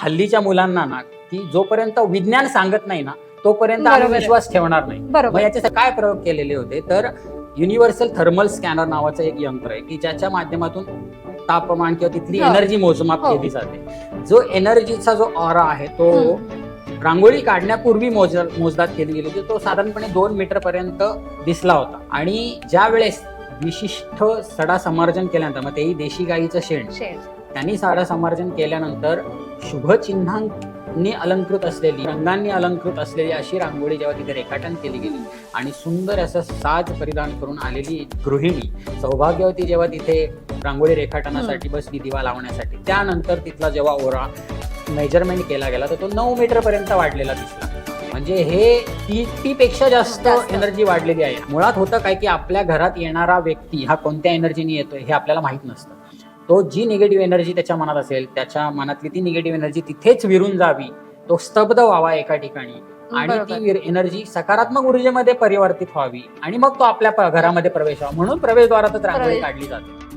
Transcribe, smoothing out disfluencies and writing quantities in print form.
हल्लीच्या मुलांना ना की जोपर्यंत विज्ञान सांगत नाही ना तोपर्यंत आम्ही विश्वास ठेवणार नाही. मग याचे काय प्रयोग केलेले होते तर युनिव्हर्सल थर्मल स्कॅनर नावाचं एक यंत्र आहे की ज्याच्या माध्यमातून तापमान किंवा तिथली एनर्जी मोजमाप केली जाते. जो एनर्जीचा जो ऑरा आहे तो रांगोळी काढण्यापूर्वी मोजदाद केली गेली होती. तो साधारणपणे 2 मीटर पर्यंत दिसला होता. आणि ज्या वेळेस विशिष्ट सडा समर्जन केल्यानंतर मग तेही देशी गाईचं शेण त्यांनी सडा समर्जन केल्यानंतर शुभचिन्हांनी अलंकृत असलेली रंगांनी अलंकृत असलेली अशी रांगोळी जेव्हा तिथे रेखाटन केली गेली आणि सुंदर असं साज परिधान करून आलेली गृहिणी सौभाग्यवती जेव्हा तिथे रांगोळी रेखाटनासाठी बसली दिवा लावण्यासाठी, त्यानंतर तिथला जेव्हा ओरा मेजरमेंट केला गेला तर तो 9 मीटर पर्यंत वाढलेला दिसला. म्हणजे हे टी पेक्षा जास्त एनर्जी वाढलेली आहे. मुळात होतं काय की आपल्या घरात येणारा व्यक्ती हा कोणत्या एनर्जीने येतोय हे आपल्याला माहित नसतं. तो जी निगेटिव्ह एनर्जी त्याच्या मनात असेल त्याच्या मनातली ती निगेटिव्ह एनर्जी तिथेच विरून जावी, तो स्तब्ध व्हावा एका ठिकाणी आणि ती एनर्जी सकारात्मक ऊर्जेमध्ये परिवर्तित व्हावी आणि मग तो आपल्या घरामध्ये प्रवेश व्हावा म्हणून प्रवेशद्वारातच रांगोळी काढली जाते.